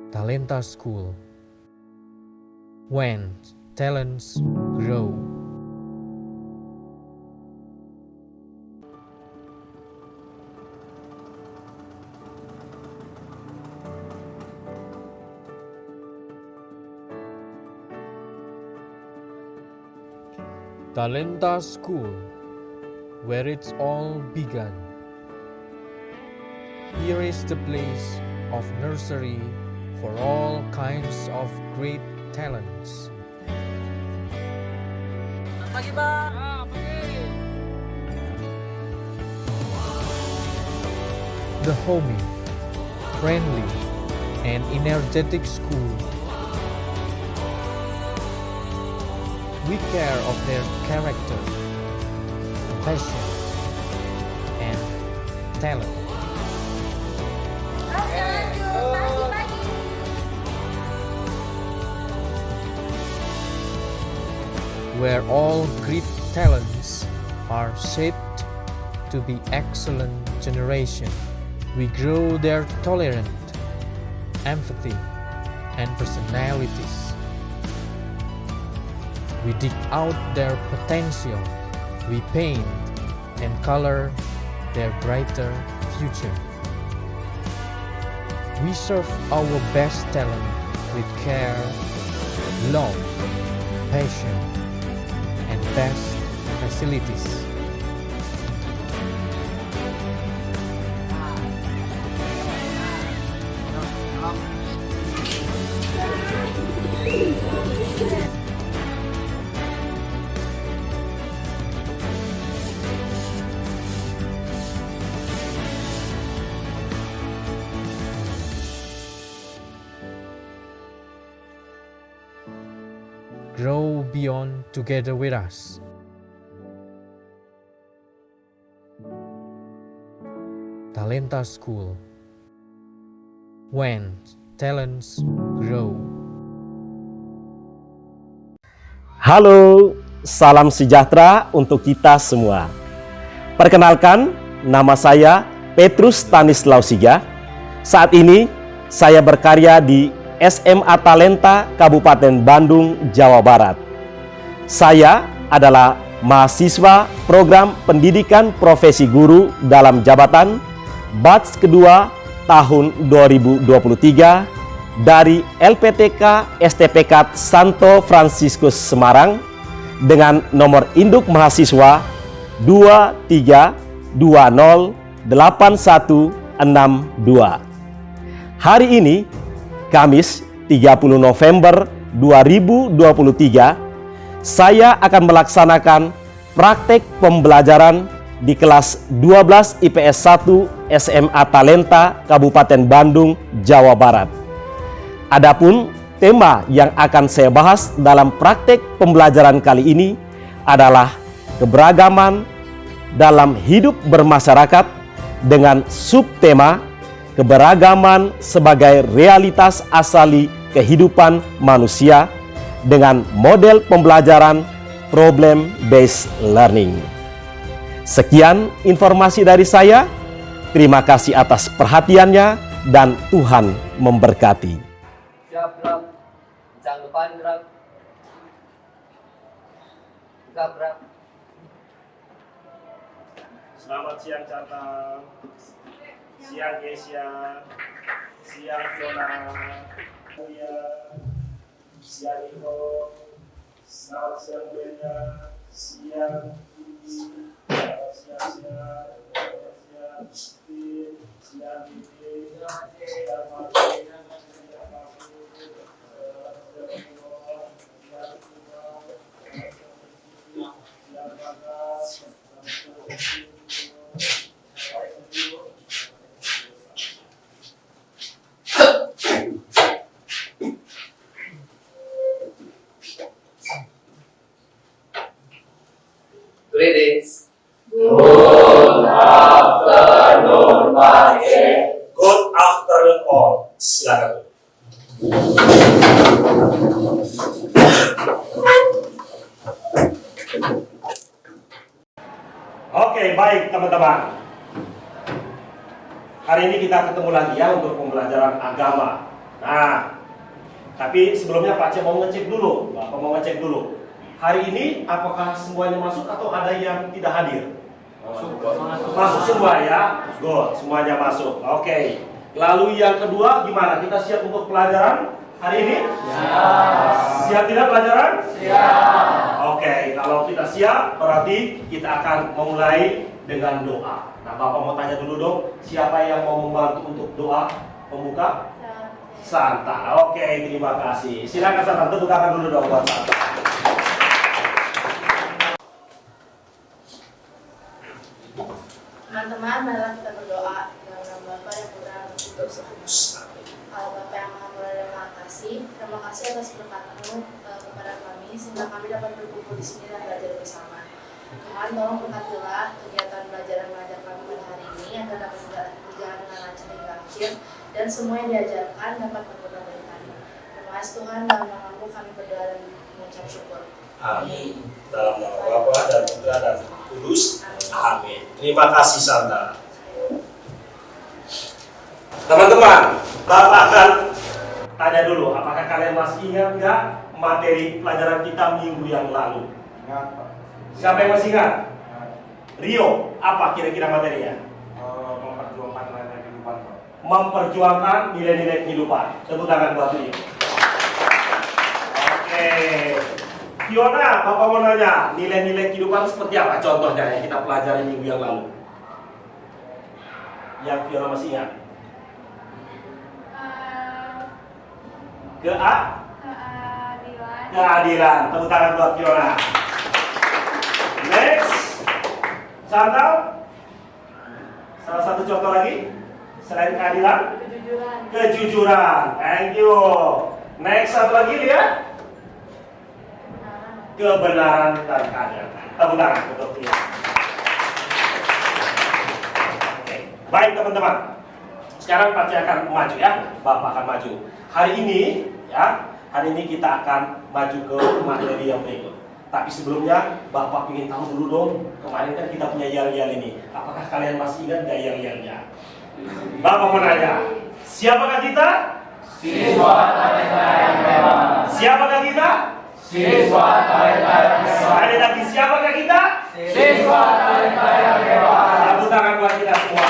Talenta School, when talents grow. Talenta School, where it's all begun. Here is the place of nursery for all kinds of great talents. Pagi, Pak. Pagi. The homey, friendly, and energetic school. We care of their character, passion, and talent. Where all great talents are shaped to be excellent generation. We grow their tolerance, empathy, and personalities. We dig out their potential. We paint and color their brighter future. We serve our best talent with care, love, passion, and best facilities. Grow beyond together with us. Talenta School, when talents grow. Halo, salam sejahtera untuk kita semua. Perkenalkan, nama saya Petrus Stanislausiga. Saat ini saya berkarya di SMA Talenta Kabupaten Bandung, Jawa Barat. Saya adalah mahasiswa program pendidikan profesi guru dalam jabatan batch kedua tahun 2023 dari LPTK STPK Santo Fransiskus Semarang dengan nomor induk mahasiswa 23208162. Hari ini Kamis 30 November 2023, saya akan melaksanakan praktek pembelajaran di kelas 12 IPS 1 SMA Talenta Kabupaten Bandung, Jawa Barat. Adapun tema yang akan saya bahas dalam praktek pembelajaran kali ini adalah keberagaman dalam hidup bermasyarakat dengan subtema keberagaman sebagai realitas asali kehidupan manusia dengan model pembelajaran problem-based learning. Sekian informasi dari saya. Terima kasih atas perhatiannya dan Tuhan memberkati. Siap, gerak. Jangan lupa gerak. Gerak. Selamat siang Cata, siang Asia, siang Fiona, siang Iko, selamat siang Brenda, siang Didi, siang Steve, siang Didi, siang Martin, Greetings. Good afternoon, Pak. Good afternoon all. Silakan. Oke, baik teman-teman. Hari ini kita ketemu lagi ya untuk pembelajaran agama. Nah, tapi sebelumnya Pak Cek mau ngecek dulu. Bapak mau ngecek dulu. Hari ini apakah semuanya masuk atau ada yang tidak hadir? Masuk semua ya. Good, semuanya masuk. Oke. Lalu yang kedua gimana? Kita siap untuk pelajaran hari ini? Siap. Siap tidak pelajaran? Siap. Oke, kalau kita siap berarti kita akan memulai dengan doa. Nah, Bapak mau tanya dulu dong, siapa yang mau membantu untuk doa pembuka? Santa. Oke, terima kasih. Silakan Santa, tepuk tangan dulu dong buat Santa. Teman-teman, marilah kita berdoa dalam nama Bapa yang Putra dan Roh Kudus. Bapa yang Maha Murah dan Maha Kasih, terima kasih atas berkat-Mu kepada kami sehingga kami dapat berkumpul di sini dan belajar bersama. Tuhan, tolong berkatilah kegiatan belajar dan mengajar kami pada hari ini agar dapat berjalan dengan lancar hingga akhir dan semua yang diajarkan dapat berguna bagi kami. Terima kasih Tuhan, dalam nama-Mu kami berdoa dan mengucap syukur. Amin. Dalam nama Bapa dan Putra dan Roh Kudus. Amin. Terima kasih Santa. Teman-teman, Bapak akan tanya dulu, apakah kalian masih ingat nggak materi pelajaran kita minggu yang lalu? Siapa yang masih ingat? Rio, apa kira-kira materinya? Memperjuangkan nilai kehidupan. Memperjuangkan nilai-nilai kehidupan. Tepuk tangan buat Rio. Oke. Fiona, Bapak mau nanya, nilai-nilai kehidupan seperti apa contohnya yang kita pelajari minggu yang lalu? Yang Fiona masih ingat? Keadilan. Tepuk tangan buat Fiona. Next, Chantal. Salah satu contoh lagi selain keadilan? Kejujuran. Thank you. Next, satu lagi lihat. Kebenaran dan keadilan. Tepuk tangan untuk dia. Oke. Baik teman-teman. Sekarang Pak Cek akan maju ya. Bapak akan maju. Hari ini kita akan maju ke materi yang berikut. Tapi sebelumnya Bapak ingin tahu dulu dong. Kemarin kan kita punya yel-yel ini. Apakah kalian masih ingat gak yel-yelnya? Bapak mau nanya. Siapakah kita? Siswa talenta yang hebat. Siapakah kita? Siswa talenta yang hebat. Sekali lagi, siapakah kita? Siswa talenta yang hebat. Tepuk tangan buat kita semua.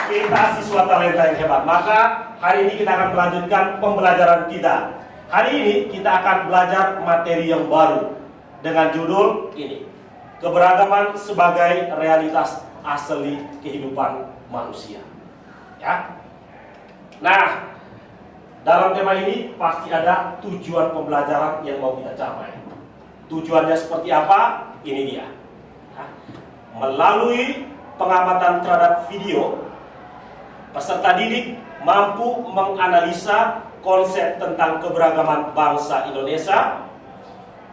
Kita siswa talenta yang hebat. Maka hari ini kita akan melanjutkan pembelajaran kita. Hari ini kita akan belajar materi yang baru dengan judul ini, keberagaman sebagai realitas asli kehidupan manusia. Ya. Nah, dalam tema ini pasti ada tujuan pembelajaran yang mau kita capai. Tujuannya seperti apa? Ini dia. Melalui pengamatan terhadap video, peserta didik mampu menganalisa konsep tentang keberagaman bangsa Indonesia,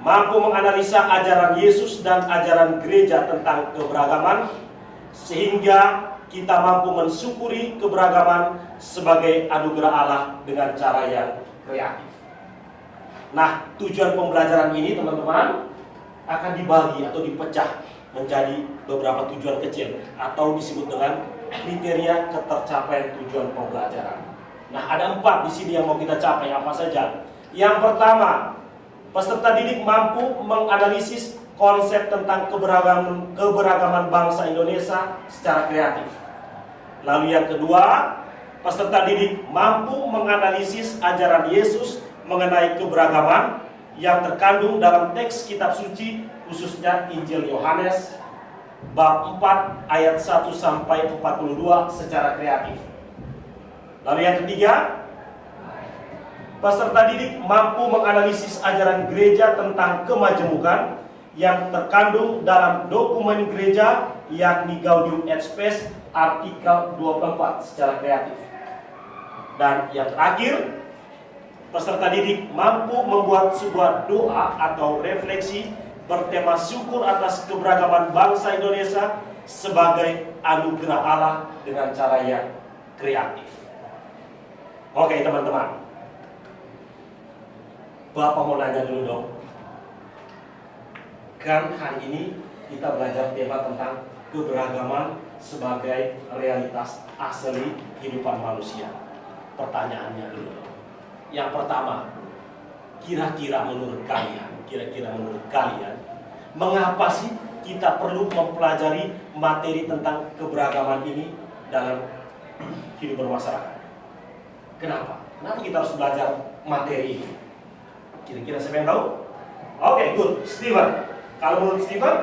mampu menganalisa ajaran Yesus dan ajaran gereja tentang keberagaman, sehingga kita mampu mensyukuri keberagaman sebagai anugerah Allah dengan cara yang kreatif. Nah, tujuan pembelajaran ini teman-teman akan dibagi atau dipecah menjadi beberapa tujuan kecil atau disebut dengan kriteria ketercapaian tujuan pembelajaran. Nah, ada 4 di sini yang mau kita capai, apa saja? Yang pertama, peserta didik mampu menganalisis konsep tentang keberagaman bangsa Indonesia secara kreatif. Lalu yang kedua, peserta didik mampu menganalisis ajaran Yesus mengenai keberagaman yang terkandung dalam teks kitab suci, khususnya Injil Yohanes bab 4 ayat 1 sampai 42 secara kreatif. Lalu yang ketiga, peserta didik mampu menganalisis ajaran gereja tentang kemajemukan yang terkandung dalam dokumen gereja, yakni Gaudium et Spes artikel 24 secara kreatif. Dan yang terakhir, peserta didik mampu membuat sebuah doa atau refleksi bertema syukur atas keberagaman bangsa Indonesia sebagai anugerah Allah dengan cara yang kreatif. Oke teman-teman, Bapak mau nanya dulu dong. Kan hari ini kita belajar tema tentang keberagaman sebagai realitas asli kehidupan manusia? Pertanyaannya dulu. Yang pertama, kira-kira menurut kalian, mengapa sih kita perlu mempelajari materi tentang keberagaman ini dalam kehidupan masyarakat? Kenapa? Kenapa kita harus belajar materi ini? Kira-kira siapa yang tahu? Oke, good. Steven. Kalau menurut Steven?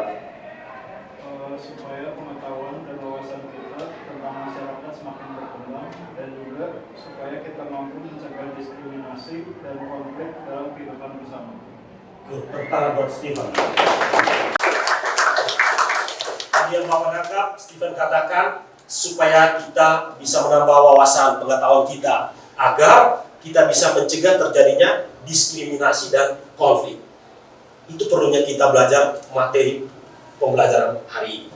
Supaya pengetahuan dan wawasan kita tentang masyarakat semakin berkembang, dan juga supaya kita mampu mencegah diskriminasi dan konflik dalam kehidupan bersama. Good. Pertama buat Steven. Yang mau menangkap, Steven katakan supaya kita bisa menambah wawasan pengetahuan kita agar kita bisa mencegah terjadinya diskriminasi dan konflik. Itu perlunya kita belajar materi pembelajaran hari ini.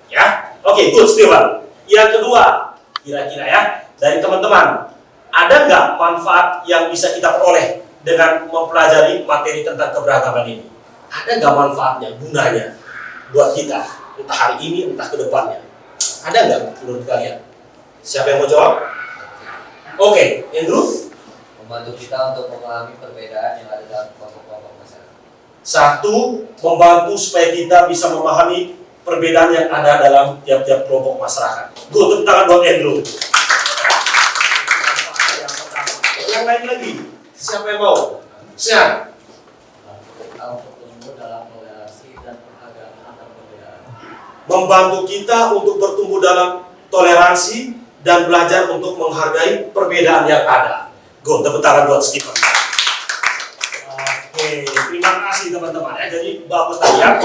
Ya, oke, good, Steven. Yang kedua, kira-kira ya dari teman-teman, ada nggak manfaat yang bisa kita peroleh dengan mempelajari materi tentang keberagaman ini? Ada nggak manfaatnya, gunanya buat kita, entah hari ini, entah ke depannya? Ada nggak menurut kalian? Siapa yang mau jawab? Oke, Andrew. Membantu kita untuk memahami perbedaan yang ada dalam kelompok-kelompok masyarakat. Satu, membantu supaya kita bisa memahami perbedaan yang ada dalam tiap-tiap kelompok masyarakat. Good, tepuk tangan buat Andrew. Yang lain lagi, siapa yang mau? Siap. Kita untuk tumbuh dalam toleransi dan penghargaan antar perbedaan. Membantu kita untuk bertumbuh dalam toleransi dan belajar untuk menghargai perbedaan yang ada. Good, tepuk tangan buat Stephen. Oke, terima kasih teman-teman ya. Jadi bagus tadi ya.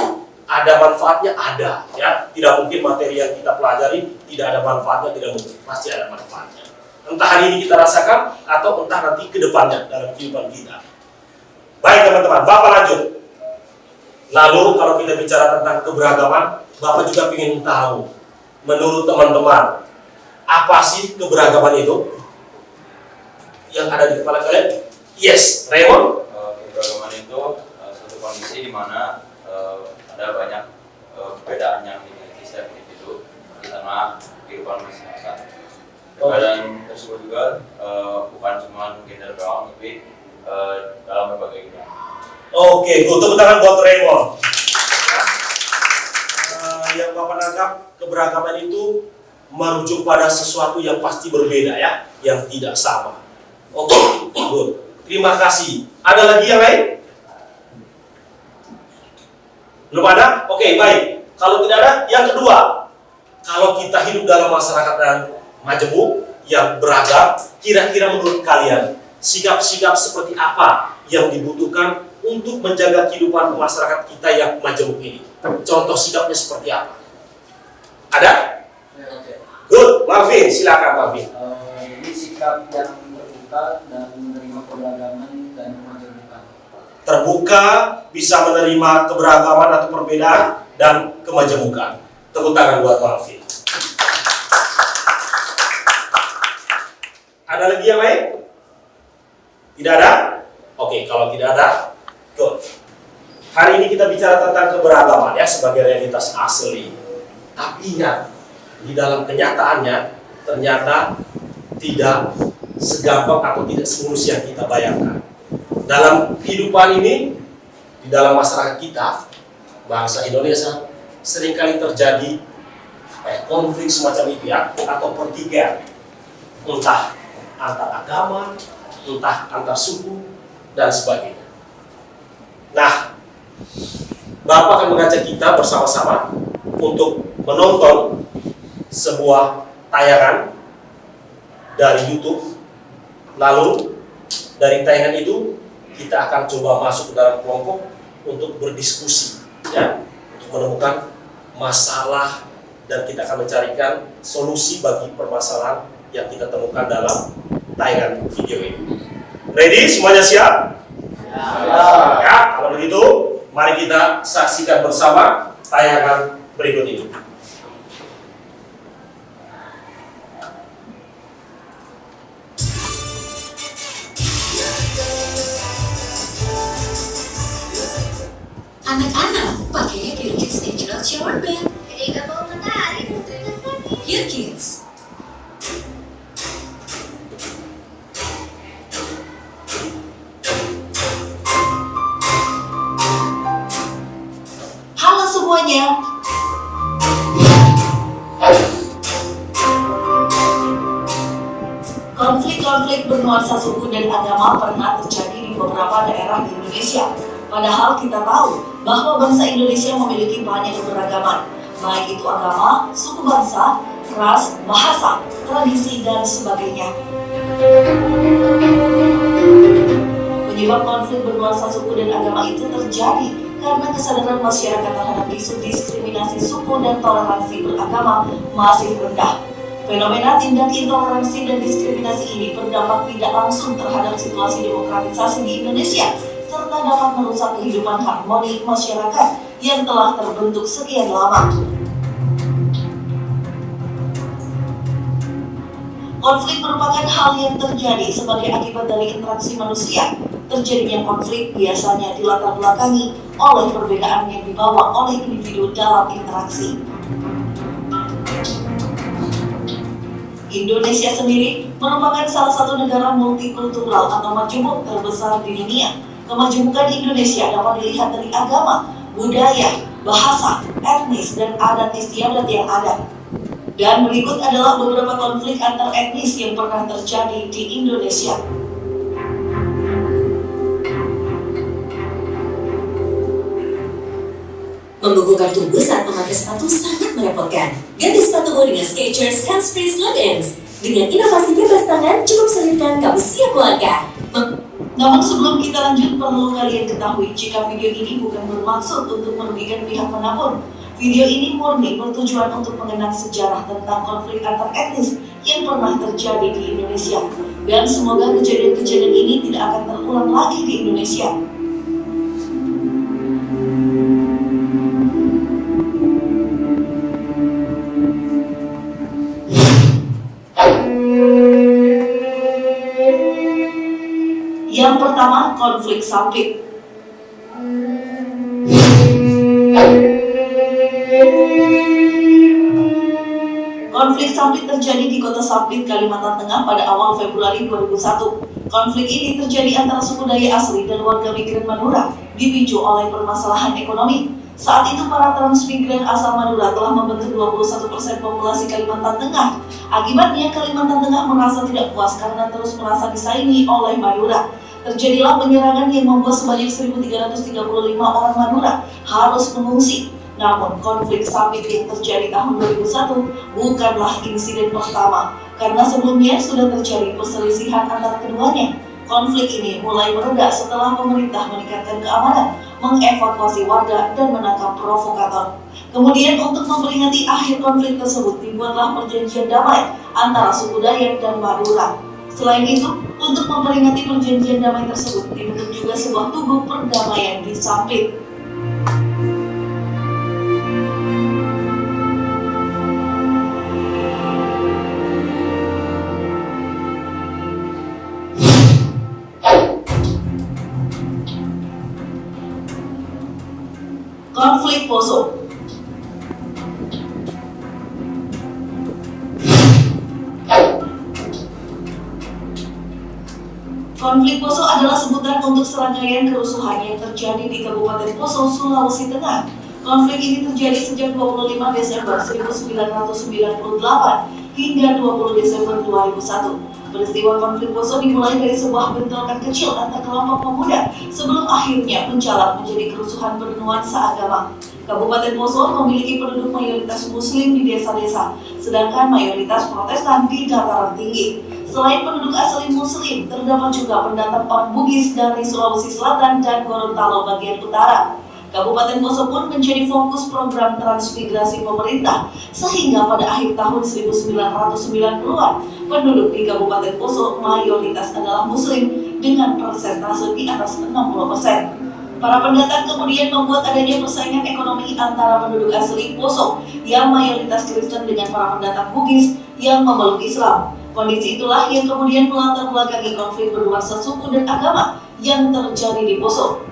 Ada manfaatnya, ada ya. Tidak mungkin materi yang kita pelajari tidak ada manfaatnya, tidak mungkin. Pasti ada manfaatnya. Entah hari ini kita rasakan atau entah nanti ke depannya dalam kehidupan kita. Baik teman-teman, Bapak lanjut. Lalu kalau kita bicara tentang keberagaman, Bapak juga ingin tahu, menurut teman-teman, apa sih keberagaman itu yang ada di kepala kalian? Yes, Raymond. Keberagaman itu suatu kondisi di mana ada banyak perbedaan yang dimiliki setiap individu di tengah kehidupan masyarakat. Perbedaan tersebut juga bukan cuma gender doang, tapi dalam berbagai bidang. Oke, tepuk tangan buat Raymond. Yang Bapak nangkap, keberagaman itu merujuk pada sesuatu yang pasti berbeda ya, yang tidak sama. Oke, good. Terima kasih. Ada lagi yang lain? Belum ada? Oke, baik. Kalau tidak ada, yang kedua, kalau kita hidup dalam masyarakat yang majemuk, yang beragam, kira-kira menurut kalian sikap-sikap seperti apa yang dibutuhkan untuk menjaga kehidupan masyarakat kita yang majemuk ini? Contoh sikapnya seperti apa? Ada? Good, Marvin, silakan Marvin. Ini sikap yang terbuka dan menerima keberagaman dan kemajemukan. Terbuka, bisa menerima keberagaman atau perbedaan dan kemajemukan. Tepuk tangan buat Marvin. Ada lagi yang lain? Tidak ada? Oke, kalau tidak ada, good. Hari ini kita bicara tentang keberagaman ya sebagai realitas asli. Tapi ingat, di dalam kenyataannya ternyata tidak segampang atau tidak semulus yang kita bayangkan. Dalam kehidupan ini, di dalam masyarakat kita, bangsa Indonesia, seringkali terjadi konflik semacam itu ya, atau pertikaian, entah antar agama, entah antar suku, dan sebagainya. Nah, Bapak akan mengajak kita bersama-sama untuk menonton sebuah tayangan dari YouTube. Lalu dari tayangan itu kita akan coba masuk ke dalam kelompok untuk berdiskusi, ya, untuk menemukan masalah dan kita akan mencarikan solusi bagi permasalahan yang kita temukan dalam tayangan video ini. Ready? Semuanya siap? Ya, kalau begitu, mari kita saksikan bersama tayangan berikut ini. Anak-anak, pakai Pure Kids Natural Shower Pen. Ketika bau matahari, tentunya Konflik-konflik bernuansa suku dan agama pernah terjadi di beberapa daerah di Indonesia. Padahal kita tahu bahwa bangsa Indonesia memiliki banyak keberagaman, baik itu agama, suku bangsa, ras, bahasa, tradisi, dan sebagainya. Penyebab konflik bernuansa suku dan agama itu terjadi karena kesadaran masyarakat terhadap isu diskriminasi suku dan toleransi beragama masih rendah. Fenomena tindak intoleransi dan diskriminasi ini berdampak tidak langsung terhadap situasi demokratisasi di Indonesia, serta dapat merusak kehidupan harmoni masyarakat yang telah terbentuk sekian lama. Konflik merupakan hal yang terjadi sebagai akibat dari interaksi manusia. Terjadinya konflik biasanya dilatar belakangi oleh perbedaan yang dibawa oleh individu dalam interaksi. Indonesia sendiri merupakan salah satu negara multikultural atau majemuk terbesar di dunia. Kemajemukan Indonesia dapat dilihat dari agama, budaya, bahasa, etnis, dan adat istiadat yang ada. Dan berikut adalah beberapa konflik antar etnis yang pernah terjadi di Indonesia. Membekukan tubuh saat memakai sepatu sangat merepotkan. Ganti sepatumu dengan Skechers Hands Free Slip Ins. Dengan inovasi bebas tangan, cukup selipkan kamu siap melangkah. Namun sebelum kita lanjut, perlu kalian ketahui jika video ini bukan bermaksud untuk merugikan pihak manapun. Video ini murni bertujuan untuk mengenang sejarah tentang konflik antar etnis yang pernah terjadi di Indonesia. Dan semoga kejadian-kejadian ini tidak akan terulang lagi di Indonesia. Yang pertama, konflik Sampit. Konflik Sampit terjadi di kota Sampit, Kalimantan Tengah pada awal Februari 2001. Konflik ini terjadi antara suku Dayak asli dan warga migran Madura, dipicu oleh permasalahan ekonomi. Saat itu para transmigran asal Madura telah membentuk 21% populasi Kalimantan Tengah. Akibatnya Kalimantan Tengah merasa tidak puas karena terus merasa disaingi oleh Madura. Terjadilah penyerangan yang membuat sebanyak 1.335 orang Madura harus mengungsi. Namun konflik Sampit yang terjadi tahun 2001 bukanlah insiden pertama, karena sebelumnya sudah terjadi perselisihan antara keduanya. Konflik ini mulai mereda setelah pemerintah meningkatkan keamanan, mengevakuasi warga, dan menangkap provokator. Kemudian untuk memperingati akhir konflik tersebut dibuatlah perjanjian damai antara suku Dayak dan Madura. Selain itu, untuk memperingati perjanjian damai tersebut dibentuk juga sebuah tugu perdamaian di Sampit. Konflik Poso. Konflik Poso adalah sebutan untuk serangkaian kerusuhan yang terjadi di Kabupaten Poso, Sulawesi Tengah. Konflik ini terjadi sejak 25 Desember 1998 hingga 20 Desember 2001. Peristiwa konflik Poso dimulai dari sebuah bentrokan kecil antar kelompok pemuda sebelum akhirnya menjalar menjadi kerusuhan bernuansa agama. Kabupaten Poso memiliki penduduk mayoritas Muslim di desa-desa, sedangkan mayoritas Protestan di dataran tinggi. Selain penduduk asli Muslim, terdapat juga pendatang orang Bugis dari Sulawesi Selatan dan Gorontalo bagian utara. Kabupaten Poso pun menjadi fokus program transmigrasi pemerintah, sehingga pada akhir tahun 1990-an, penduduk di Kabupaten Poso mayoritas adalah Muslim dengan persentase di atas 60%. Para pendatang kemudian membuat adanya persaingan ekonomi antara penduduk asli Poso yang mayoritas Kristen dengan para pendatang Bugis yang memeluk Islam. Kondisi itulah yang kemudian melatar belakangi konflik bernuansa suku dan agama yang terjadi di Poso.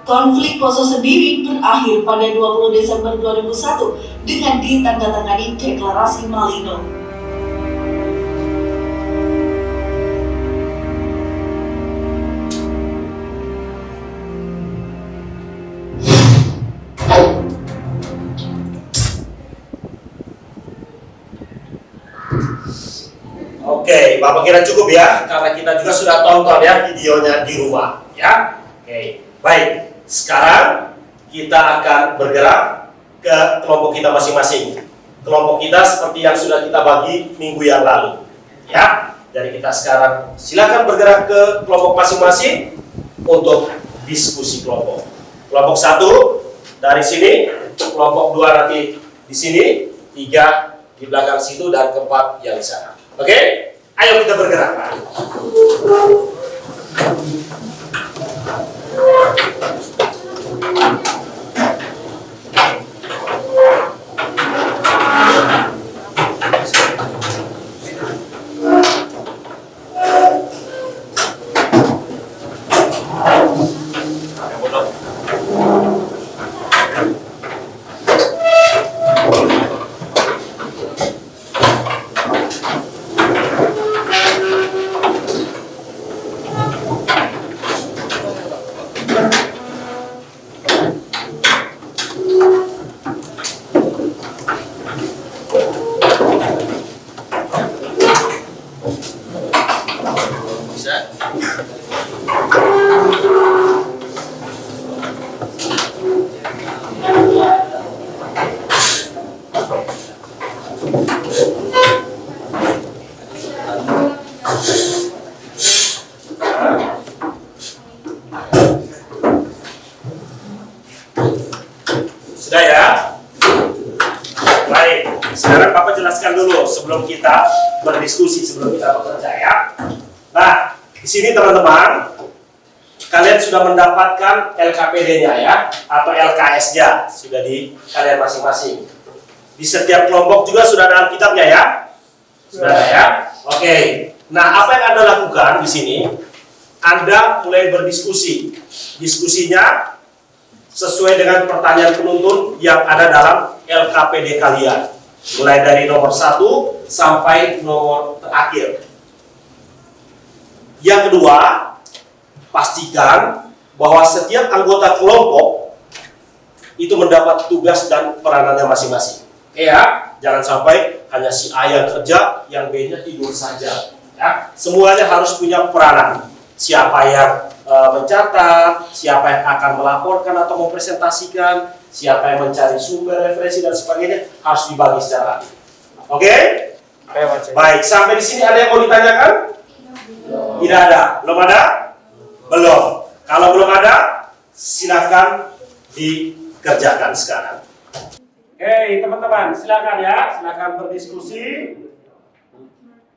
Konflik Poso sendiri berakhir pada 20 Desember 2001 dengan ditandatangani Deklarasi Malino. Oke, Bapak kira cukup ya, karena kita juga sudah tonton ya videonya di rumah ya. Oke, baik. Sekarang kita akan bergerak ke kelompok kita masing-masing. Kelompok kita seperti yang sudah kita bagi minggu yang lalu ya. Jadi kita sekarang silakan bergerak ke kelompok masing-masing untuk diskusi kelompok. Kelompok 1 dari sini, kelompok 2 nanti di sini, 3 di belakang situ, dan keempat yang di sana. Oke, ayo kita bergerak. Sudah ya? Baik, sekarang Bapak jelaskan dulu sebelum kita berdiskusi, sebelum kita bekerja ya. Nah, di sini teman-teman, kalian sudah mendapatkan LKPD-nya ya, atau LKS-nya sudah di kalian masing-masing. Di setiap kelompok juga sudah ada Alkitabnya ya? Sudah ada ya? Oke. Nah, apa yang Anda lakukan di sini? Anda mulai berdiskusi. Diskusinya sesuai dengan pertanyaan penuntun yang ada dalam LKPD kalian. Mulai dari nomor 1 sampai nomor terakhir. Yang kedua, pastikan bahwa setiap anggota kelompok itu mendapat tugas dan peranannya masing-masing. Ya, jangan sampai hanya si A yang kerja, yang B-nya tidur saja. Ya, semuanya harus punya peranan. Siapa yang mencatat, siapa yang akan melaporkan atau mempresentasikan, siapa yang mencari sumber referensi dan sebagainya, harus dibagi secara adil. Oke? Baik, sampai di sini ada yang mau ditanyakan? Tidak ada. Belum ada? Belum. Kalau belum ada, silakan dikerjakan sekarang. Oke, teman-teman, silakan ya, silakan berdiskusi.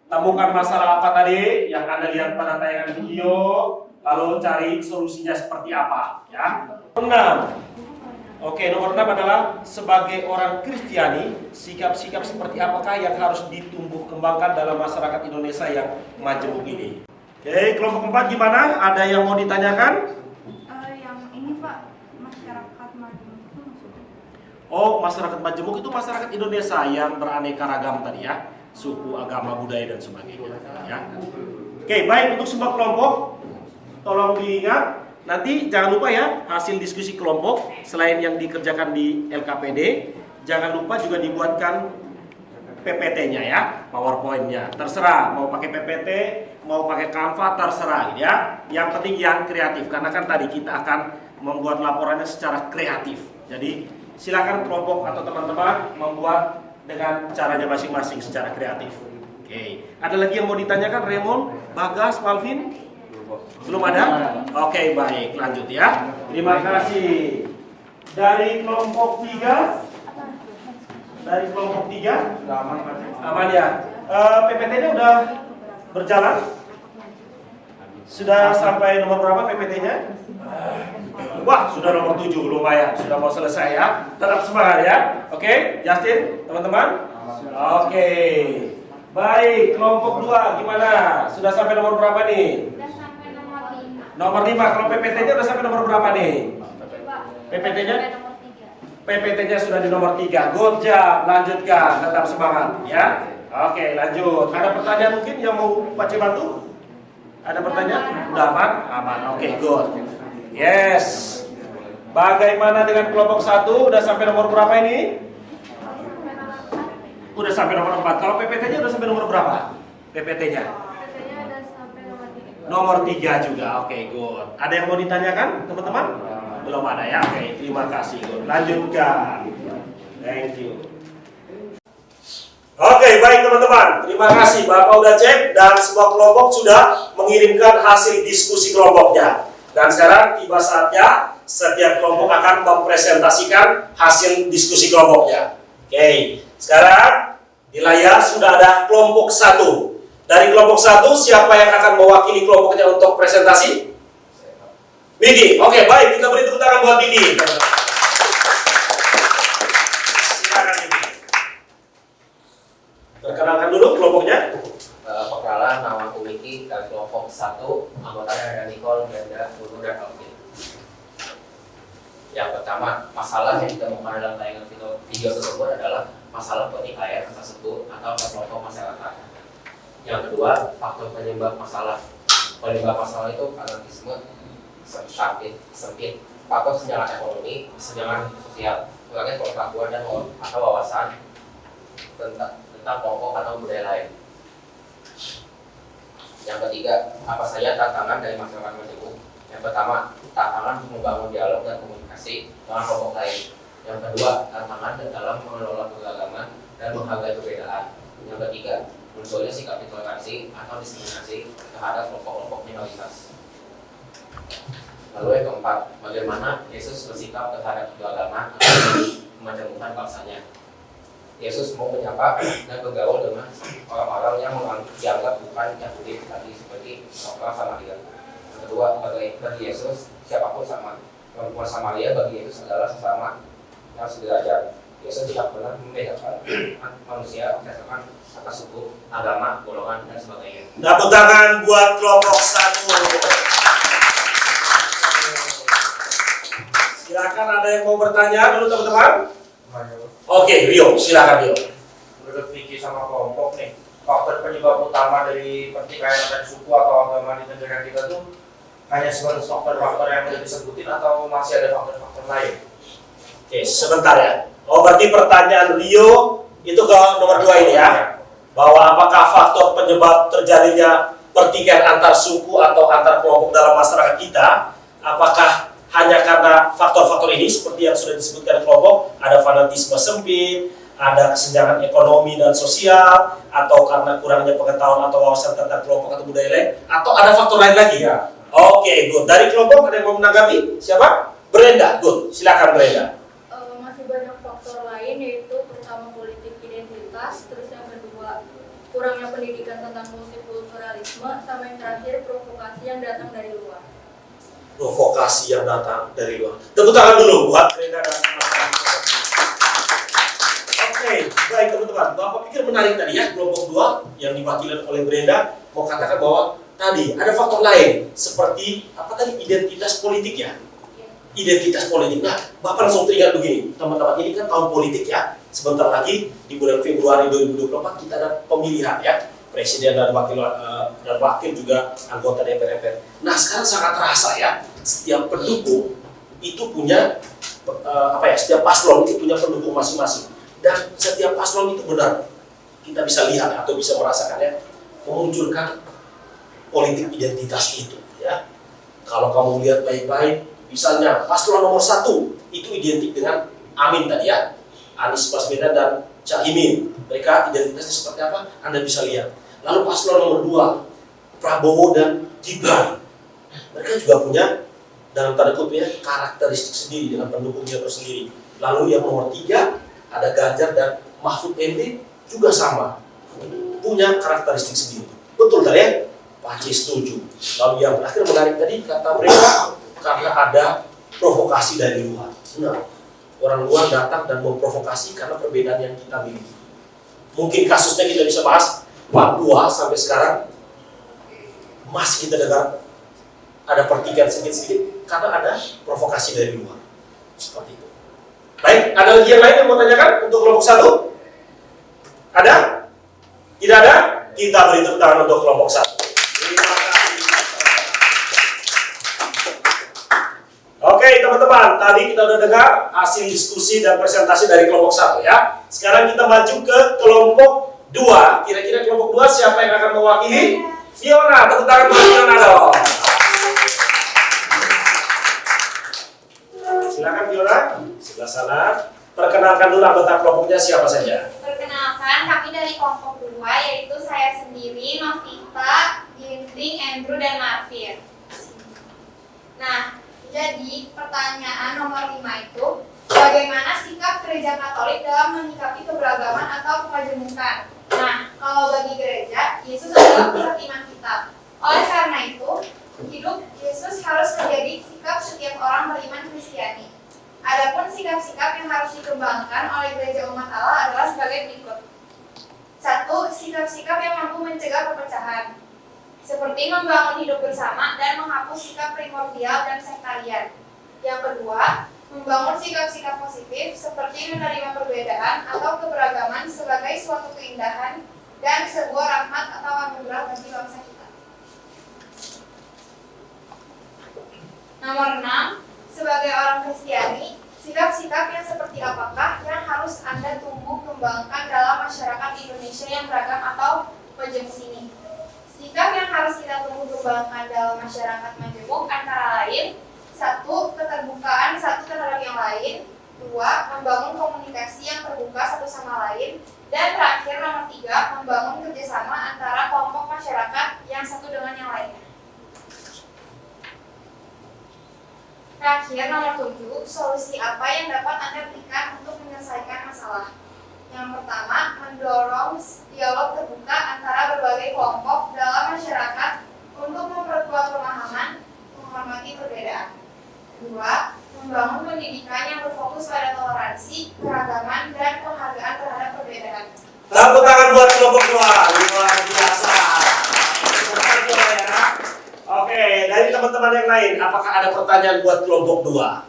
Temukan masalah apa tadi yang Anda lihat pada tayangan video, lalu cari solusinya seperti apa ya. 6. Oke, nomor 6 adalah sebagai orang Kristiani, sikap-sikap seperti apakah yang harus ditumbuh kembangkan dalam masyarakat Indonesia yang majemuk ini. Oke, kelompok 4 gimana? Ada yang mau ditanyakan? Yang ini Pak, masyarakat majemuk itu maksudnya? Oh, masyarakat majemuk itu masyarakat Indonesia yang beraneka ragam tadi ya. Suku, agama, budaya, dan sebagainya ya. Oke, baik, untuk semua kelompok tolong diingat, nanti jangan lupa ya, hasil diskusi kelompok selain yang dikerjakan di LKPD, jangan lupa juga dibuatkan PPT-nya ya, PowerPoint-nya. Terserah mau pakai PPT, mau pakai Canva, terserah ya. Yang penting yang kreatif, karena kan tadi kita akan membuat laporannya secara kreatif. Jadi silakan kelompok atau teman-teman membuat dengan caranya masing-masing secara kreatif. Oke, ada lagi yang mau ditanyakan? Raymond, Bagas, Malvin? Belum ada? Oke, baik, lanjut ya. Terima kasih. Dari kelompok 3? Dari kelompok 3? Aman ya. PPT-nya udah berjalan? Sudah sampai nomor berapa PPT-nya? Wah, sudah nomor 7, lumayan. Sudah mau selesai ya. Tetap semangat ya. Oke, Justin, teman-teman? Oke. Baik, kelompok 2 gimana? Sudah sampai nomor berapa nih? Sudah sampai nomor 5. Nomor 5, kalau PPT-nya udah sampai nomor berapa nih? PPT-nya? PPT-nya sudah di nomor 3. Good job, lanjutkan, tetap semangat ya. Oke, lanjut. Ada pertanyaan mungkin yang mau Pak C bantu? Ada pertanyaan? Udah aman? Aman. Oke, good. Yes. Bagaimana dengan kelompok 1? Udah sampai nomor berapa ini? Udah sampai nomor 4. Kalau PPT-nya udah sampai nomor berapa? PPT-nya? PPT-nya ada sampai Nomor nomor 3. 3 juga, oke, good. Ada yang mau ditanyakan, teman-teman? Belum ada ya, oke, terima kasih, good. Lanjutkan. Thank you. Oke, baik teman-teman, terima kasih. Bapak udah cek dan semua kelompok sudah mengirimkan hasil diskusi kelompoknya. Dan sekarang tiba saatnya setiap kelompok akan mempresentasikan hasil diskusi kelompoknya. Oke, sekarang di layar sudah ada kelompok 1. Dari kelompok 1, siapa yang akan mewakili kelompoknya untuk presentasi? Bigi. Oke, baik, kita beri tepuk tangan buat Bigi. Silakan Bigi. Perkenalkan dulu kelompoknya. Perkenalan, nama aku Miki dari kelompok 1, anggotanya ada Nicole, Brenda, Lulu, dan Alvin. Yang pertama, masalah yang kita mau dalam tayangan video tersebut adalah masalah pertikaian antar suku atau antar kelompok masyarakat. Yang kedua, faktor penyebab masalah. Penyebab masalah itu fanatisme, sempit, faktor kesenjangan ekonomi, kesenjangan sosial, kurangnya pengetahuan dan atau wawasan tentang kelompok atau budaya lain. Yang ketiga, apa saja tantangan dari masyarakat majemuk? Yang pertama, tantangan untuk membangun dialog dan komunikasi dengan kelompok lain. Yang kedua, tantangan dalam mengelola keberagaman dan menghargai perbedaan. Yang ketiga, munculnya sikap intoleransi atau diskriminasi terhadap kelompok-kelompok minoritas. Lalu yang keempat, bagaimana Yesus bersikap terhadap keberagaman atau memajemukkan bangsanya. Yesus mau menyapa dan bergaul dengan orang-orang yang dianggap bukan Yahudi tadi seperti orang Samaria. Yang kedua, bagi Yesus siapapun sama. Perempuan Samaria bagi Yesus adalah sesama yang sederajat. Yesus tidak pernah membedakan manusia berdasarkan atas suku, agama, golongan, dan sebagainya. Tepuk tangan buat kelompok 1. Silakan, ada yang mau bertanya dulu teman-teman? Oke, Rio, silakan Rio. Menurut Vicky sama kelompok nih, faktor penyebab utama dari pertikaian antar suku atau agama di negara kita tuh hanya sebatas faktor-faktor yang udah disebutin atau masih ada faktor-faktor lain? Oke, sebentar ya. Oh, berarti pertanyaan Rio itu ke nomor 2 ini ya. Bahwa apakah faktor penyebab terjadinya pertikaian antar suku atau antar kelompok dalam masyarakat kita, apakah hanya karena faktor-faktor ini seperti yang sudah disebutkan kelompok, ada fanatisme sempit, ada kesenjangan ekonomi dan sosial, atau karena kurangnya pengetahuan atau wawasan tentang kelompok atau budaya lain, atau ada faktor lain lagi? Ya. Oke, good. Dari kelompok ada yang mau menanggapi? Siapa? Brenda, good. Silakan Brenda. Masih banyak faktor lain, yaitu pertama politik identitas, terus yang kedua kurangnya pendidikan tentang multikulturalisme, sama yang terakhir provokasi yang datang dari luar. Provokasi yang datang dari luar. Tepuk tangan dulu buat Brenda dan teman-teman. Oke, baik teman-teman. Bapak pikir menarik tadi ya, kelompok 2 yang diwakili oleh Brenda mau katakan bahwa tadi ada faktor lain seperti apa tadi, identitas politik ya. Identitas politik. Nah, Bapak langsung teringat begini, teman-teman, ini kan tahun politik ya. Sebentar lagi di bulan Februari 2024 kita ada pemilihan ya. Presiden dan wakil juga anggota DPR. Nah, sekarang sangat terasa ya, setiap pendukung itu punya setiap paslon itu punya pendukung masing-masing, dan setiap paslon itu benar kita bisa lihat atau bisa merasakan ya, memunculkan politik identitas itu ya. Kalau kamu lihat baik-baik, misalnya paslon nomor 1 itu identik dengan Amin tadi ya, Anies Baswedan dan Caimin. Mereka identitasnya seperti apa? Anda bisa lihat. Lalu paslon nomor 2, Prabowo dan Gibran. Mereka juga punya dalam tanda kutip ya, karakteristik sendiri dengan pendukungnya tersendiri. Lalu yang nomor 3 ada Ganjar dan Mahfud MD juga sama, punya karakteristik sendiri. Betul tadi ya? Pak setuju. Lalu yang terakhir menarik tadi kata mereka karena ada provokasi dari luar. Nah, orang luar datang dan memprovokasi karena perbedaan yang kita miliki. Mungkin kasusnya kita bisa bahas. Papua sampai sekarang masih kita dengar ada pertikaian sedikit-sedikit karena ada provokasi dari luar. Seperti itu. Baik, ada lagi yang lain yang mau tanyakan untuk kelompok 1? Ada? Tidak ada? Kita beri tepuk tangan untuk kelompok 1. Terima kasih. Oke teman-teman, tadi kita udah dengar hasil diskusi dan presentasi dari kelompok 1 ya. Sekarang kita maju ke kelompok 2. Kira-kira kelompok 2 siapa yang akan mewakili? Fiona, tepuk tangan buat Fiona dong. Silakan Fiona, sebelah sana. Perkenalkan dulu anggota kelompoknya siapa saja. Perkenalkan, kami dari kelompok 2, yaitu saya sendiri, Novita, Ginting, Andrew, dan Marvin. Nah, jadi pertanyaan nomor 5 itu, bagaimana sikap gereja Katolik dalam menyikapi keberagaman atau kemajemukan? Nah, kalau bagi gereja, Yesus adalah pusat iman kita. Oleh karena itu, hidup Yesus harus menjadi sikap setiap orang beriman Kristiani. Adapun sikap-sikap yang harus dikembangkan oleh gereja umat Allah adalah sebagai berikut. 1. Sikap-sikap yang mampu mencegah perpecahan, seperti membangun hidup bersama dan menghapus sikap primordial dan sektarian. Yang kedua, membangun sikap-sikap positif seperti menerima perbedaan atau keberagaman sebagai suatu keindahan dan sebuah rahmat atau anugerah bagi bangsa kita. Nomor 6, sebagai orang Kristiani, sikap-sikap yang seperti apakah yang harus Anda tumbuh kembangkan dalam masyarakat Indonesia yang beragam atau majemuk ini? Sikap yang harus kita tumbuh kembangkan dalam masyarakat majemuk antara lain: 1. Keterbukaan satu terhadap yang lain. 2. Membangun komunikasi yang terbuka satu sama lain. Dan terakhir, nomor 3, membangun kerjasama antara kelompok masyarakat yang satu dengan yang lainnya. Terakhir, nomor 7, solusi apa yang dapat Anda berikan untuk menyelesaikan masalah? Yang pertama, mendorong dialog terbuka antara berbagai kelompok dalam masyarakat untuk memperkuat pemahaman, menghormati perbedaan. 2. Membangun pendidikan yang berfokus pada toleransi, keragaman, dan penghargaan terhadap perbedaan. Tepuk tangan buat kelompok 2, luar biasa. Ya. Oke, dari teman-teman yang lain, apakah ada pertanyaan buat kelompok 2?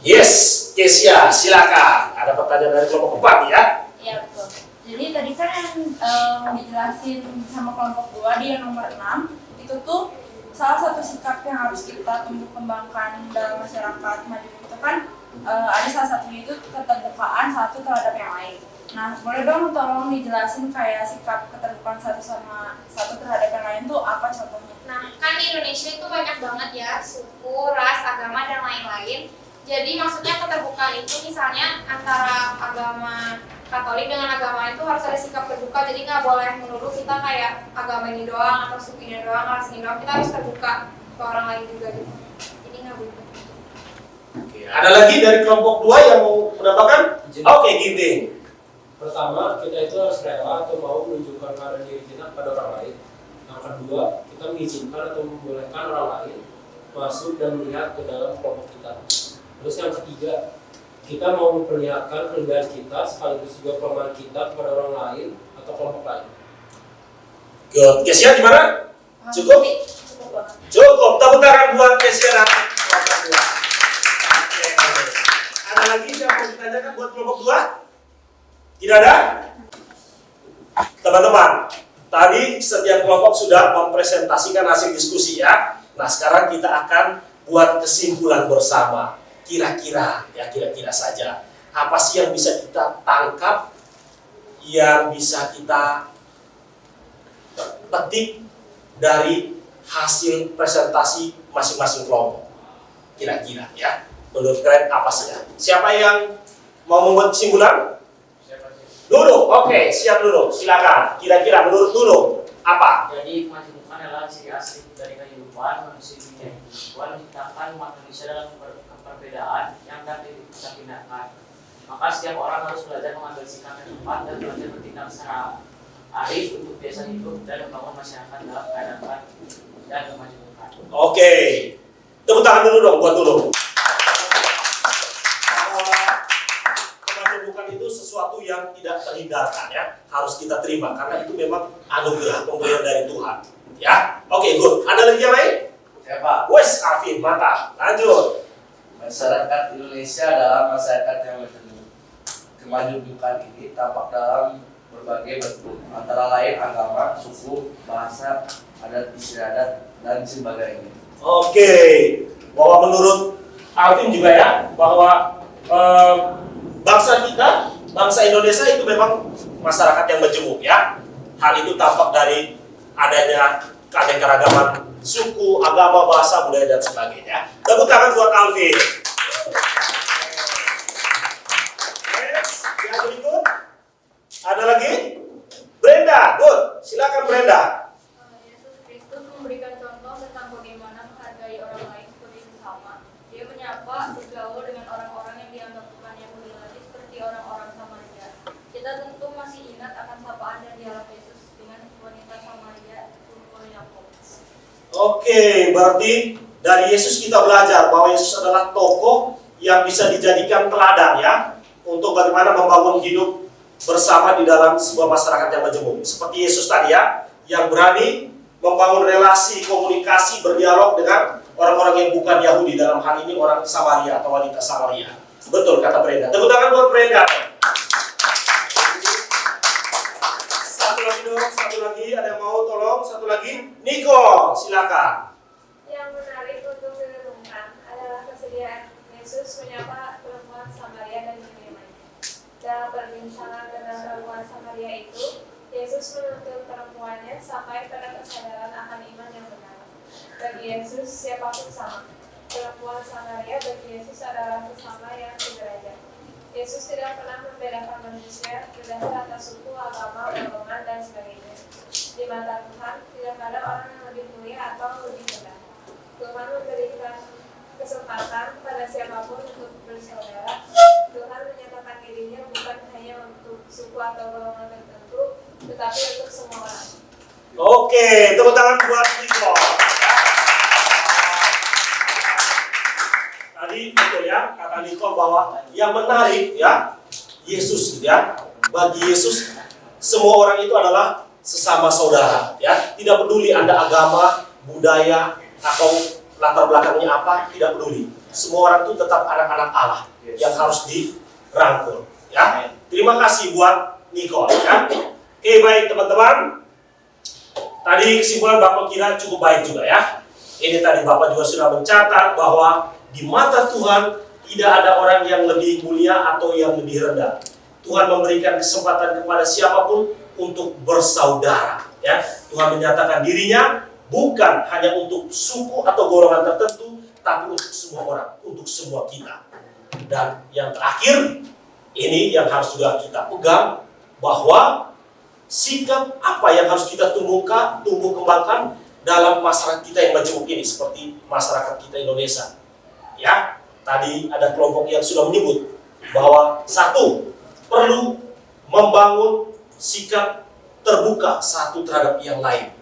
Yes, Kesia, silakan. Ada pertanyaan dari kelompok 4 ya? Iya betul. Jadi tadi kan yang dijelasin sama kelompok 2 di yang nomor 6 itu tuh salah satu sikap yang harus kita tumbuh kembangkan dalam masyarakat maju itu kan ada salah satunya itu keterbukaan satu terhadap yang lain. Nah, boleh dong tolong dijelasin kayak sikap keterbukaan satu sama satu terhadap yang lain tuh apa contohnya? Nah, kan di Indonesia itu banyak banget ya suku, ras, agama, dan lain-lain. Jadi maksudnya keterbukaan itu misalnya antara agama Katolik dengan agama itu harus ada sikap terbuka. Jadi nggak boleh menuduh kita kayak agama ini doang atau suku ini doang, ras ini doang. Kita harus terbuka ke orang lain juga gitu. Jadi nggak boleh. Oke, ada lagi dari kelompok 2 yang mau menambahkan? Oke, Ginting. Pertama, kita itu harus rela atau mau menunjukkan keadaan diri kita kepada orang lain. Yang kedua, kita mengizinkan atau membolehkan orang lain masuk dan melihat ke dalam kelompok kita. Terus yang ketiga, kita mau memperlihatkan kelebihan kita sekaligus juga kelemahan kita kepada orang lain atau kelompok lain. Good. Kesia gimana? Cukup? Cukup. Tepuk tangan buat Kesia dan kelompok 2. Oke. Ada lagi yang mau ditanyakan buat kelompok 2? Tidak ada? Teman-teman, tadi setiap kelompok sudah mempresentasikan hasil diskusi ya. Nah, sekarang kita akan buat kesimpulan bersama. Kira-kira saja apa sih yang bisa kita tangkap, yang bisa kita petik dari hasil presentasi masing-masing kelompok. Kira-kira ya, menurut kalian apa saja? Siapa yang mau membuat kesimpulan? Duduk, oke, siap duduk, silakan. Kira-kira menurut duduk apa? Jadi kemajemukan adalah ciri asli dari kehidupan manusia dunia. Tuhan menciptakan umat manusia dalam perbedaan yang dapat kita pindahkan. Maka setiap orang harus belajar mengambil sikap yang tepat dan belajar bertindak secara arif untuk biasa hidup dan membangun masyarakat dalam keadaan dan kemajemukan. Oke, tepuk tangan dulu dong buat dulu. Kemajemukan itu sesuatu yang tidak terhindarkan ya, harus kita terima karena itu memang anugerah pemberian dari Tuhan. Ya, oke, good. Ada lagi yang lain? Siapa? Wes, Afif, mantap. Lanjut. Masyarakat Indonesia adalah masyarakat yang bertemu. Kemajemukan ini tampak dalam berbagai bentuk, antara lain agama, suku, bahasa, adat istiadat, dan sebagainya. Oke, bahwa menurut Alvin juga ya, bahwa bangsa kita, bangsa Indonesia itu memang masyarakat yang majemuk ya. Hal itu tampak dari adanya keanekaragaman suku, agama, bahasa, budaya dan sebagainya. Tepuk tangan buat Alvin. Next, yang berikut ada lagi Brenda. Good, silakan Brenda. Yesus Kristus memberikan contoh tentang bagaimana menghargai orang lain seperti sesama. Dia menyapa, bergaul dengan orang-orang yang dianggap bukan Yahudi lagi seperti orang-orang Samaria. Kita tentu masih ingat akan sapaan dan dialog Yesus dengan wanita Samaria, suku Yakub. Oke, berarti dari Yesus kita belajar bahwa Yesus adalah tokoh yang bisa dijadikan teladan ya, untuk bagaimana membangun hidup bersama di dalam sebuah masyarakat yang majemuk. Seperti Yesus tadi ya, yang berani membangun relasi, komunikasi, berdialog dengan orang-orang yang bukan Yahudi, dalam hal ini orang Samaria atau wanita Samaria. Betul kata Brenda. Tepuk tangan buat Brenda. Satu lagi dong, satu lagi. Ada yang mau tolong? Satu lagi. Niko, silakan. Yang menarik untuk direnungkan adalah kesediaan Yesus menyapa perempuan Samaria dan Yunani. Dalam perbincangan dengan perempuan Samaria itu, Yesus menuntut perempuannya sampai pada kesadaran akan iman yang benar. Bagi Yesus, siapapun sama. Perempuan Samaria bagi Yesus adalah sesama yang sederajat. Yesus tidak pernah membedakan manusia berdasar atas suku, agama, golongan, dan sebagainya. Di mata Tuhan, tidak ada orang yang lebih mulia atau lebih rendah. Tuhan memberikan kesempatan pada siapapun untuk bersaudara. Tuhan menyatakan dirinya bukan hanya untuk suku atau golongan tertentu, tetapi untuk semua orang. Oke, tepuk tangan buat Niko. Tadi betul ya, kata Niko bahwa yang menarik ya, Yesus ya. Bagi Yesus, semua orang itu adalah sesama saudara ya. Tidak peduli Anda agama, budaya, atau latar belakangnya apa, tidak peduli. Semua orang itu tetap anak-anak Allah yang harus dirangkul ya. Terima kasih buat Niko ya. Oke, baik teman-teman. Tadi kesimpulan Bapak kira cukup baik juga ya. Ini tadi Bapak juga sudah mencatat bahwa di mata Tuhan tidak ada orang yang lebih mulia atau yang lebih rendah. Tuhan memberikan kesempatan kepada siapapun untuk bersaudara ya. Tuhan menyatakan dirinya bukan hanya untuk suku atau golongan tertentu, tapi untuk semua orang, untuk semua kita. Dan yang terakhir, ini yang harus juga kita pegang, bahwa sikap apa yang harus kita tumbuh kembangkan dalam masyarakat kita yang majemuk ini, seperti masyarakat kita Indonesia. Ya, tadi ada kelompok yang sudah menyebut bahwa satu, perlu membangun sikap terbuka satu terhadap yang lain.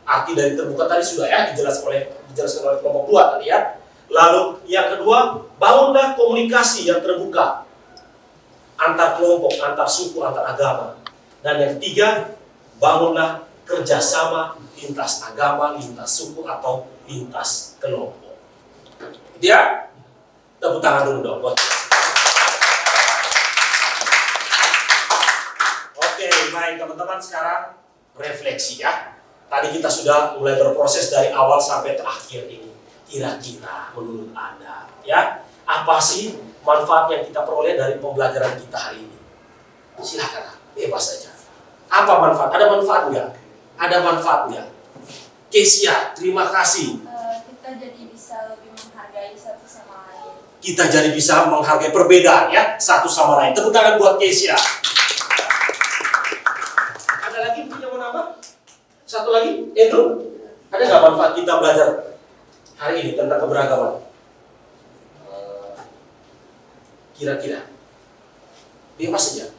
Arti dari terbuka tadi sudah ya dijelaskan oleh kelompok 2 tadi ya. Lalu yang kedua, bangunlah komunikasi yang terbuka antar kelompok, antar suku, antar agama. Dan yang ketiga, bangunlah kerjasama lintas agama, lintas suku atau lintas kelompok. Dia tepuk tangan dulu dong buat. Oke, baik teman-teman, sekarang refleksi ya. Tadi kita sudah mulai berproses dari awal sampai terakhir ini. Kira-kira menurut Anda ya, apa sih manfaat yang kita peroleh dari pembelajaran kita hari ini? Silakan, bebas saja. Apa manfaat? Ada manfaat nggak? Ada manfaat nggak? Kesia, terima kasih. Kita jadi bisa lebih menghargai satu sama lain. Kita jadi bisa menghargai perbedaan ya, satu sama lain. Tepuk tangan buat Kesia. Ada lagi yang mau nambah? Satu lagi, Andrew, ada nggak manfaat kita belajar hari ini tentang keberagaman? Kira-kira, bebas saja.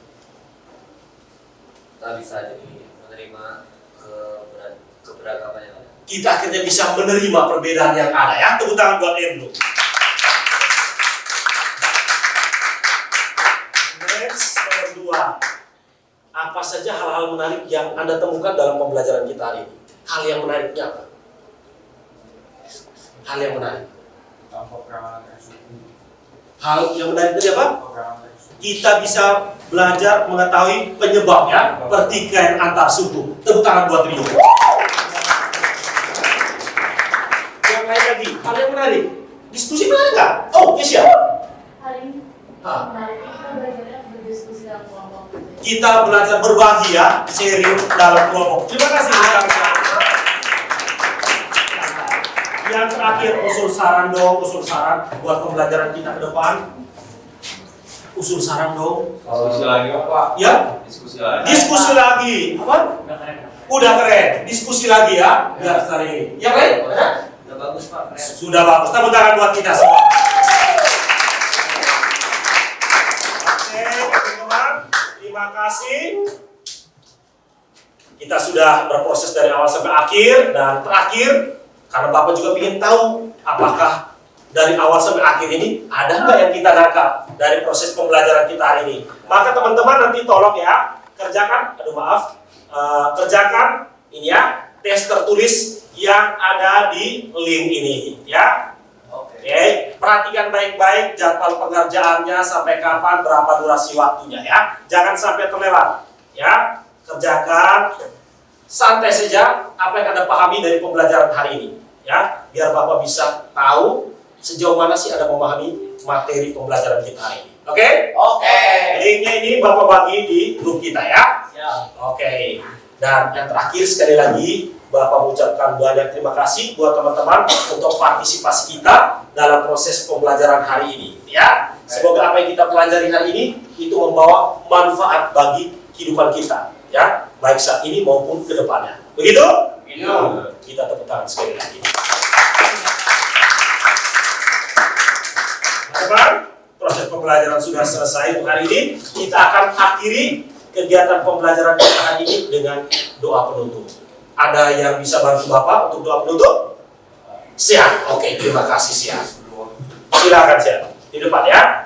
Kita bisa jadi menerima keberagaman yang ada. Kita akhirnya bisa menerima perbedaan yang ada ya. Tepuk tangan buat Andrew. Next, nomor 2. Apa saja hal-hal menarik yang Anda temukan dalam pembelajaran kita hari ini? Hal yang menariknya apa? Hal yang menarik. Hal yang menarik tadi apa? Kita bisa belajar mengetahui penyebabnya pertikaian antar suku. Tepuk tangan buat Rio. Yang lain lagi, hal yang menarik. Diskusi menarik nggak? Oh, Kesia. Hari ini menarik kita belajarnya berdiskusi dalam kelompok. kita belajar berbagi ya, sharing dalam kelompok. Terima kasih. Yang terakhir, usul saran dong, usul saran buat pembelajaran kita ke depan. Usul saran dong. Diskusi lagi Pak. Ya? Diskusi lagi. Diskusi lagi. Apa? Udah keren. Diskusi lagi ya. Biar hari ini. Yang lain? Sudah bagus Pak. Sudah bagus. Tepuk tangan buat kita semua. Oke, teman-teman. Terima kasih. Kita sudah berproses dari awal sampai akhir dan terakhir, karena Bapak juga ingin tahu apakah dari awal sampai akhir ini ada nggak yang kita nangkap dari proses pembelajaran kita hari ini. Maka teman-teman nanti tolong ya kerjakan, kerjakan ini ya tes tertulis yang ada di link ini ya. Oke, perhatikan baik-baik jadwal pengerjaannya sampai kapan, berapa durasi waktunya ya. Jangan sampai terlewat ya. Kerjakan, santai saja apa yang Anda pahami dari pembelajaran hari ini ya, biar Bapak bisa tahu sejauh mana sih Anda memahami materi pembelajaran kita hari ini. Oke? Oke. Linknya ini Bapak bagi di grup kita ya. Oke. Dan yang terakhir sekali lagi Bapak mengucapkan banyak terima kasih buat teman-teman untuk partisipasi kita dalam proses pembelajaran hari ini ya. Semoga apa yang kita pelajari hari ini itu membawa manfaat bagi kehidupan kita ya, baik saat ini maupun ke depannya. Begitu? Iya. Kita tepuk tangan sekali lagi. Teman, proses pembelajaran sudah selesai untuk hari ini. Kita akan akhiri kegiatan pembelajaran kita hari ini dengan doa penutup. Ada yang bisa bantu Bapak untuk doa penutup? Siap. Oke, terima kasih siap. Silakan siap. Di depan ya.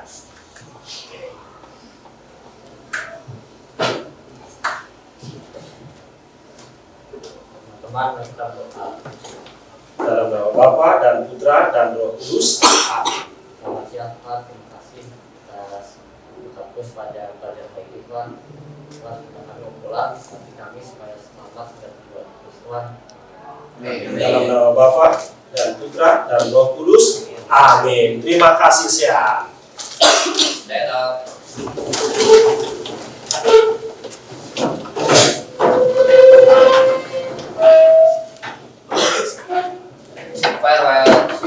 Dalam nama Bapa dan Putra dan Roh Kudus. Amin. Selamat siang Tuhan, terima kasih atas fokus pada pelajaran baik Tuhan. Tuhan sudah kami pulang, tapi kami supaya semangat dan berbuat terus Tuhan. Dalam nama Bapa dan Putra dan Roh Kudus. Amin. Terima kasih siap.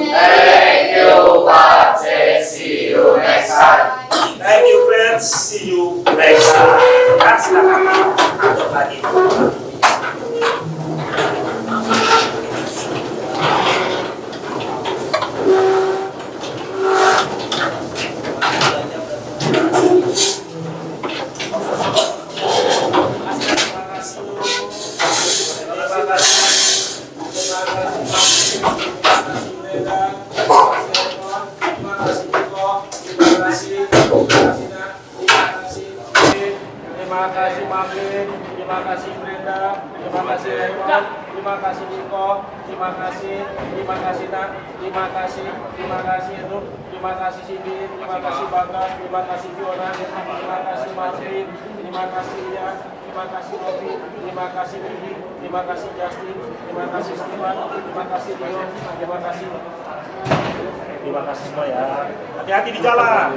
Thank you, Pak. See you next time. Thank you friends. See you next time. Ya, silakan aduk lagi. Terima kasih Makin, terima kasih Brenda, terima kasih Raymond, terima kasih Niko, terima kasih Nak, terima kasih Nur, terima kasih Cindy, terima kasih Bagas, terima kasih Fiona, terima kasih Marvin, terima kasih Ian, terima kasih Rofi, terima kasih Widi, terima kasih Justin, terima kasih Steven, terima kasih Dio, terima kasih. Terima kasih semua ya. Hati-hati di jalan.